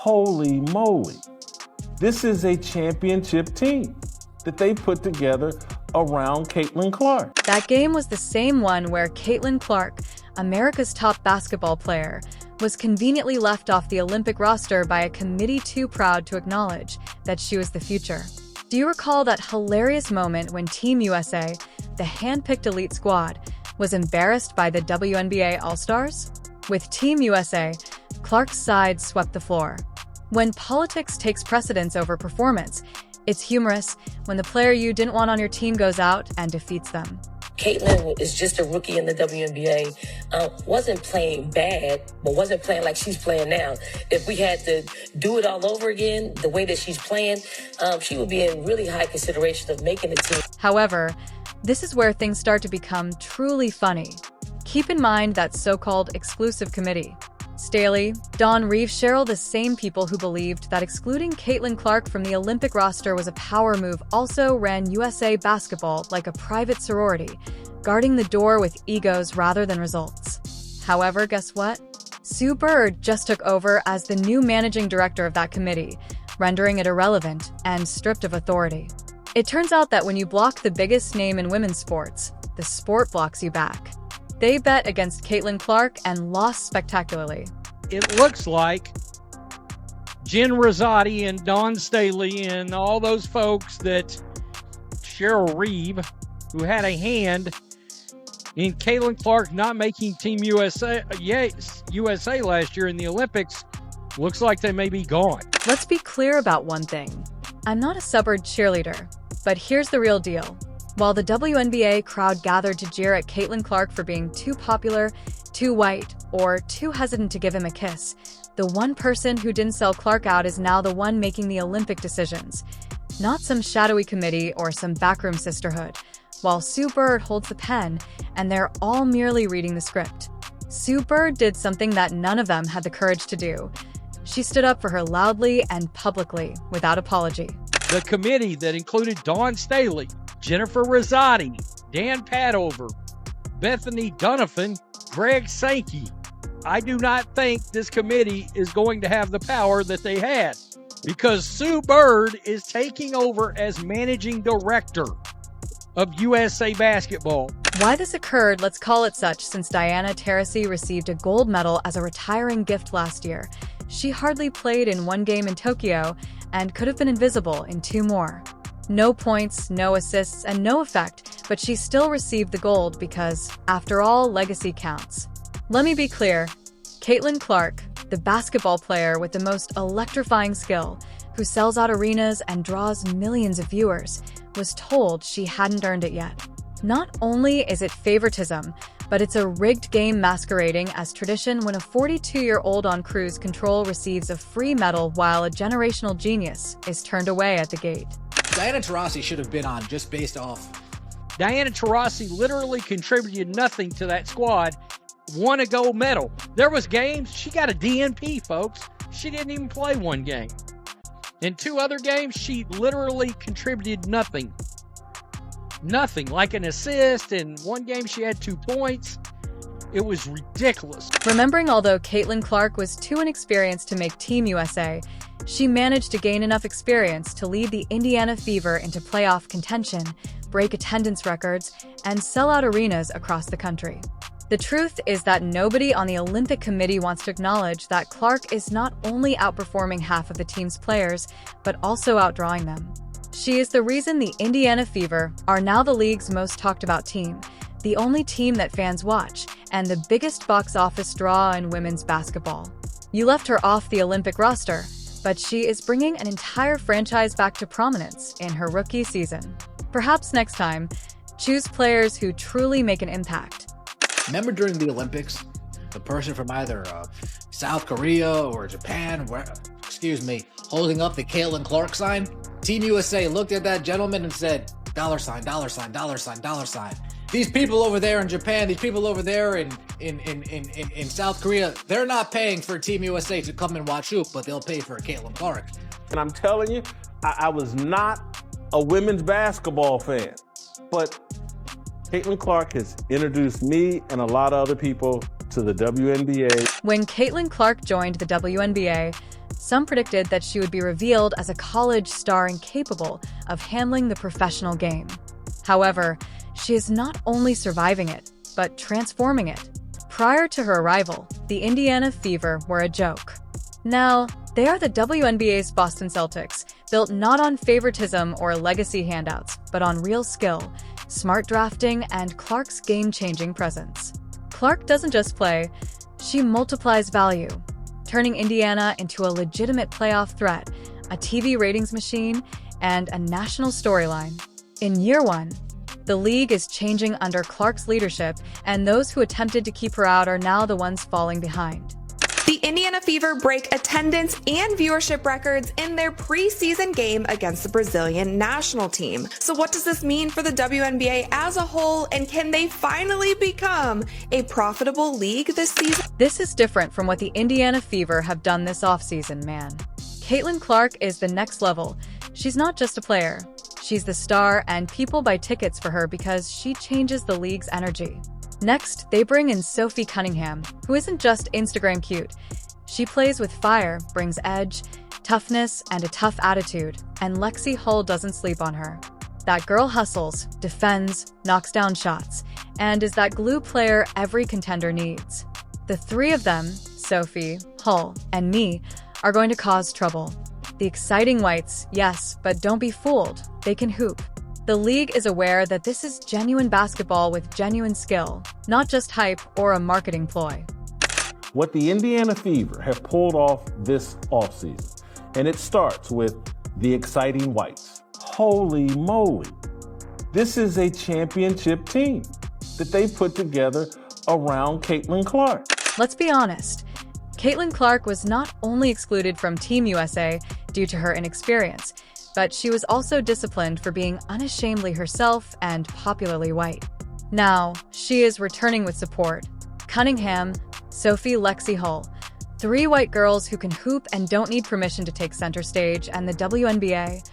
holy moly. This is a championship team that they put together around Caitlin Clark. That game was the same one where Caitlin Clark, America's top basketball player, was conveniently left off the Olympic roster by a committee too proud to acknowledge that she was the future. Do you recall that hilarious moment when Team USA, the hand-picked elite squad, was embarrassed by the WNBA All-Stars? With Team USA, Clark's side swept the floor. When politics takes precedence over performance, it's humorous when the player you didn't want on your team goes out and defeats them. Caitlin is just a rookie in the WNBA. Wasn't playing bad, but wasn't playing like she's playing now. If we had to do it all over again, the way that she's playing, she would be in really high consideration of making the team. However, this is where things start to become truly funny. Keep in mind that so-called exclusive committee. Staley, Dawn Reeve, Cheryl, the same people who believed that excluding Caitlin Clark from the Olympic roster was a power move, also ran USA Basketball like a private sorority, guarding the door with egos rather than results. However, guess what? Sue Bird just took over as the new managing director of that committee, rendering it irrelevant and stripped of authority. It turns out that when you block the biggest name in women's sports, the sport blocks you back. They bet against Caitlin Clark and lost spectacularly. It looks like Jen Rosati and Dawn Staley and all those folks that Cheryl Reeve, who had a hand in Caitlin Clark not making Team USA last year in the Olympics, looks like they may be gone. Let's be clear about one thing. I'm not a suburb cheerleader, but here's the real deal. While the WNBA crowd gathered to jeer at Caitlin Clark for being too popular, too white, or too hesitant to give him a kiss, the one person who didn't sell Clark out is now the one making the Olympic decisions. Not some shadowy committee or some backroom sisterhood, while Sue Bird holds the pen, and they're all merely reading the script. Sue Bird did something that none of them had the courage to do. She stood up for her loudly and publicly, without apology. The committee that included Dawn Staley, Jennifer Rosati, Dan Padover, Bethany Donovan, Greg Sankey. I do not think this committee is going to have the power that they had because Sue Bird is taking over as managing director of USA Basketball. Why this occurred, let's call it such, since Diana Taurasi received a gold medal as a retiring gift last year. She hardly played in one game in Tokyo and could have been invisible in two more. No points, no assists, and no effect, but she still received the gold because, after all, legacy counts. Let me be clear, Caitlin Clark, the basketball player with the most electrifying skill, who sells out arenas and draws millions of viewers, was told she hadn't earned it yet. Not only is it favoritism, but it's a rigged game masquerading as tradition when a 42-year-old on cruise control receives a free medal while a generational genius is turned away at the gate. Diana Taurasi should have been on just based off. Diana Taurasi literally contributed nothing to that squad, won a gold medal. There was games, she got a DNP, folks. She didn't even play one game. In two other games, she literally contributed nothing. Nothing, like an assist. In one game, she had 2 points. It was ridiculous. Remembering although Caitlin Clark was too inexperienced to make Team USA, she managed to gain enough experience to lead the Indiana Fever into playoff contention, break attendance records, and sell out arenas across the country. The truth is that nobody on the Olympic Committee wants to acknowledge that Clark is not only outperforming half of the team's players, but also outdrawing them. She is the reason the Indiana Fever are now the league's most talked about team, the only team that fans watch, and the biggest box office draw in women's basketball. You left her off the Olympic roster, but she is bringing an entire franchise back to prominence in her rookie season. Perhaps next time, choose players who truly make an impact. Remember during the Olympics, the person from either South Korea or Japan, holding up the Caitlin Clark sign? Team USA looked at that gentleman and said, $sign, $sign. These people over there in Japan, these people over there in South Korea, they're not paying for Team USA to come and watch hoop, but they'll pay for Caitlin Clark. And I'm telling you, I was not a women's basketball fan, but Caitlin Clark has introduced me and a lot of other people to the WNBA. When Caitlin Clark joined the WNBA, Some predicted that she would be revealed as a college star incapable of handling the professional game. However, she is not only surviving it, but transforming it. Prior to her arrival, the Indiana Fever were a joke. Now, they are the WNBA's Boston Celtics, built not on favoritism or legacy handouts, but on real skill, smart drafting, and Clark's game-changing presence. Clark doesn't just play, she multiplies value, turning Indiana into a legitimate playoff threat, a TV ratings machine, and a national storyline. In year one, the league is changing under Clark's leadership, and those who attempted to keep her out are now the ones falling behind. The Indiana Fever break attendance and viewership records in their preseason game against the Brazilian national team. So what does this mean for the WNBA as a whole, and can they finally become a profitable league this season? This is different from what the Indiana Fever have done this offseason, man. Caitlin Clark is the next level. She's not just a player. She's the star, and people buy tickets for her because she changes the league's energy. Next, they bring in Sophie Cunningham, who isn't just Instagram cute. She plays with fire, brings edge, toughness, and a tough attitude, and Lexi Hull doesn't sleep on her. That girl hustles, defends, knocks down shots, and is that glue player every contender needs. The three of them, Sophie, Hull, and me, are going to cause trouble. The exciting whites, yes, but don't be fooled, they can hoop. The league is aware that this is genuine basketball with genuine skill, not just hype or a marketing ploy. What the Indiana Fever have pulled off this offseason, and it starts with the exciting whites. Holy moly. This is a championship team that they put together around Caitlin Clark. Let's be honest, Caitlin Clark was not only excluded from Team USA due to her inexperience, but she was also disciplined for being unashamedly herself and popularly white. Now, she is returning with support. Cunningham, Sophie, Lexi Hull, three white girls who can hoop and don't need permission to take center stage, and the WNBA.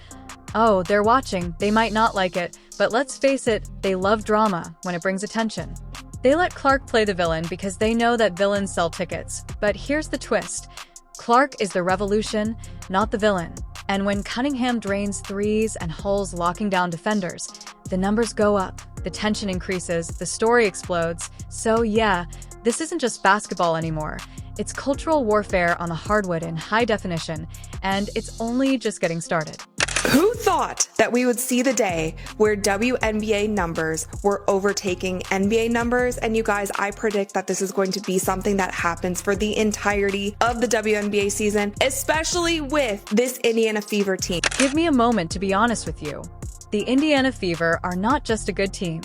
Oh, they're watching, they might not like it, but let's face it, they love drama when it brings attention. They let Clark play the villain because they know that villains sell tickets, but here's the twist. Clark is the revolution, not the villain. And when Cunningham drains threes and Hull's locking down defenders, the numbers go up, the tension increases, the story explodes. So yeah, this isn't just basketball anymore. It's cultural warfare on the hardwood in high definition, and it's only just getting started. Who thought that we would see the day where WNBA numbers were overtaking NBA numbers? And you guys, I predict that this is going to be something that happens for the entirety of the WNBA season, especially with this Indiana Fever team. Give me a moment to be honest with you. The Indiana Fever are not just a good team,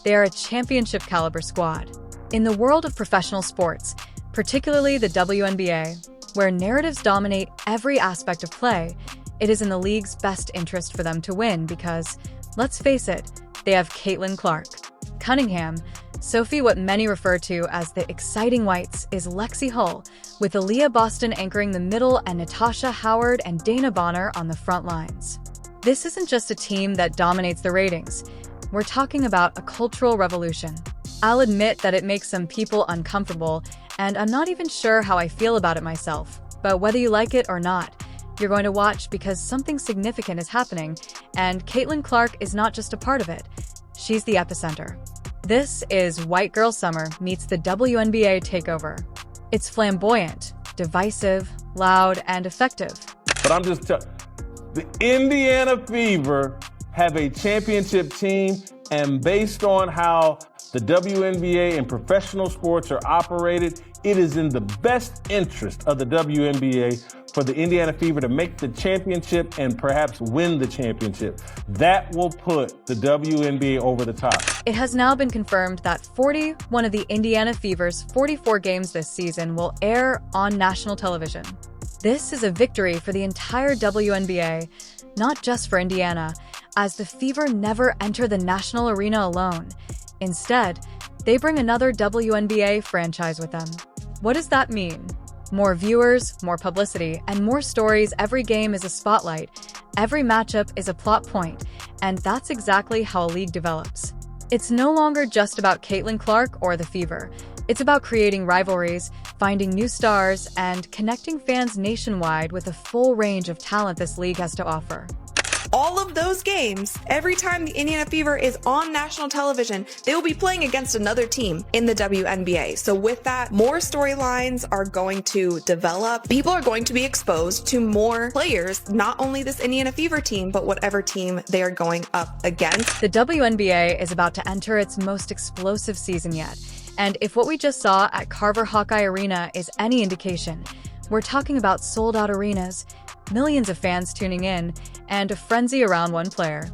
they are a championship caliber squad. In the world of professional sports, particularly the WNBA, where narratives dominate every aspect of play, it is in the league's best interest for them to win because, let's face it, they have Caitlin Clark. Cunningham, Sophie, what many refer to as the exciting whites, is Lexi Hull, with Aaliyah Boston anchoring the middle and Natasha Howard and Dana Bonner on the front lines. This isn't just a team that dominates the ratings. We're talking about a cultural revolution. I'll admit that it makes some people uncomfortable, and I'm not even sure how I feel about it myself. But whether you like it or not, you're going to watch because something significant is happening, and Caitlin Clark is not just a part of it. She's the epicenter. This is White Girl Summer meets the WNBA takeover. It's flamboyant, divisive, loud, and effective. But I'm just telling the Indiana Fever have a championship team, and based on how the WNBA and professional sports are operated, it is in the best interest of the WNBA for the Indiana Fever to make the championship and perhaps win the championship. That will put the WNBA over the top. It has now been confirmed that 41 of the Indiana Fever's 44 games this season will air on national television. This is a victory for the entire WNBA, not just for Indiana, as the Fever never enter the national arena alone. Instead, they bring another WNBA franchise with them. What does that mean? More viewers, more publicity, and more stories. Every game is a spotlight. Every matchup is a plot point, and that's exactly how a league develops. It's no longer just about Caitlin Clark or the Fever. It's about creating rivalries, finding new stars, and connecting fans nationwide with a full range of talent this league has to offer. All of those games, every time the Indiana Fever is on national television, they will be playing against another team in the WNBA. So with that, more storylines are going to develop. People are going to be exposed to more players, not only this Indiana Fever team, but whatever team they are going up against. The WNBA is about to enter its most explosive season yet. And if what we just saw at Carver Hawkeye Arena is any indication, we're talking about sold-out arenas, millions of fans tuning in, and a frenzy around one player.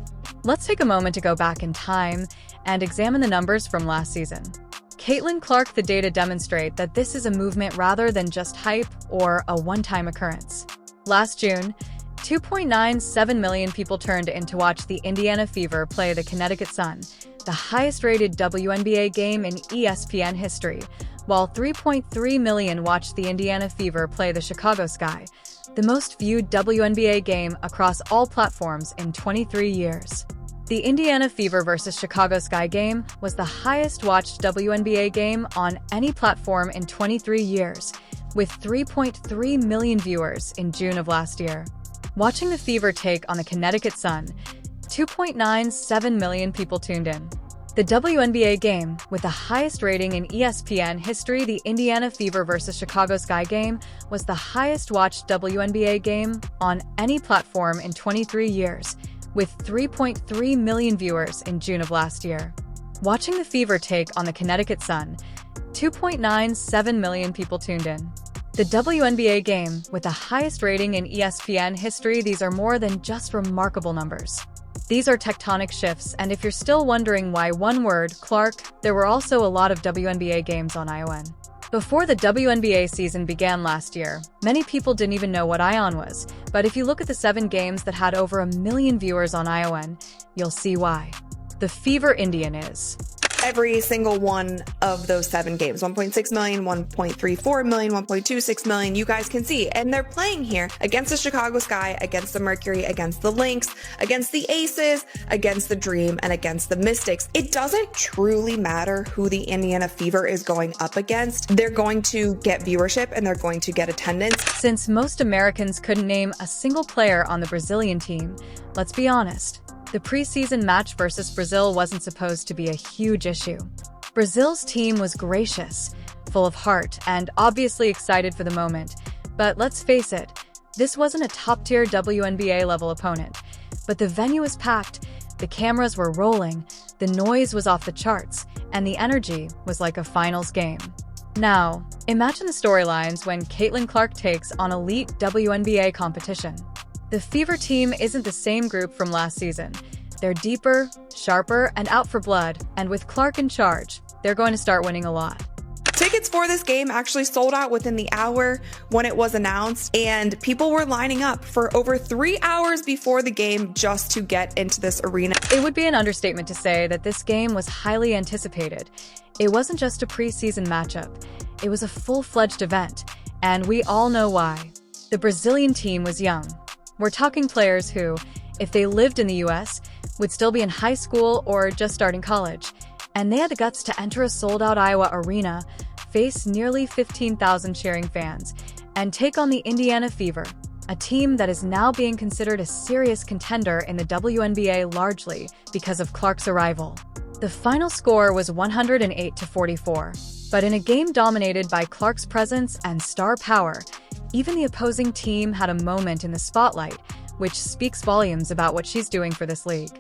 Let's take a moment to go back in time and examine the numbers from last season. Caitlin Clark, the data demonstrate that this is a movement rather than just hype or a one-time occurrence. Last June, 2.97 million people turned in to watch the Indiana Fever play the Connecticut Sun, the highest-rated WNBA game in ESPN history, while 3.3 million watched the Indiana Fever play the Chicago Sky, the most viewed WNBA game across all platforms in 23 years. The Indiana Fever versus Chicago Sky game was the highest-watched WNBA game on any platform in 23 years, with 3.3 million viewers in June of last year. Watching the Fever take on the Connecticut Sun, 2.97 million people tuned in. The WNBA game, with the highest rating in ESPN history, the Indiana Fever versus Chicago Sky game, was the highest-watched WNBA game on any platform in 23 years, with 3.3 million viewers in June of last year. Watching the Fever take on the Connecticut Sun, 2.97 million people tuned in. The WNBA game, with the highest rating in ESPN history, these are more than just remarkable numbers. These are tectonic shifts, and if you're still wondering why one word, Clark, there were also a lot of WNBA games on ION. Before the WNBA season began last year, many people didn't even know what ION was, but if you look at the 7 games that had over 1 million viewers on ION, you'll see why. The Fever Indian is every single one of those 7 games, 1.6 million, 1.34 million, 1.26 million, you guys can see. And they're playing here against the Chicago Sky, against the Mercury, against the Lynx, against the Aces, against the Dream, and against the Mystics. It doesn't truly matter who the Indiana Fever is going up against. They're going to get viewership and they're going to get attendance. Since most Americans couldn't name a single player on the Brazilian team, let's be honest, the preseason match versus Brazil wasn't supposed to be a huge issue. Brazil's team was gracious, full of heart, and obviously excited for the moment. But let's face it, this wasn't a top-tier WNBA-level opponent. But the venue was packed, the cameras were rolling, the noise was off the charts, and the energy was like a finals game. Now, imagine the storylines when Caitlin Clark takes on elite WNBA competition. The Fever team isn't the same group from last season. They're deeper, sharper, and out for blood, and with Clark in charge, they're going to start winning a lot. Tickets for this game actually sold out within the hour when it was announced, and people were lining up for over 3 hours before the game just to get into this arena. It would be an understatement to say that this game was highly anticipated. It wasn't just a preseason matchup. It was a full-fledged event, and we all know why. The Brazilian team was young. We're talking players who, if they lived in the US, would still be in high school or just starting college. And they had the guts to enter a sold-out Iowa arena, face nearly 15,000 cheering fans, and take on the Indiana Fever, a team that is now being considered a serious contender in the WNBA largely because of Clark's arrival. The final score was 108-44, but in a game dominated by Clark's presence and star power, even the opposing team had a moment in the spotlight, which speaks volumes about what she's doing for this league.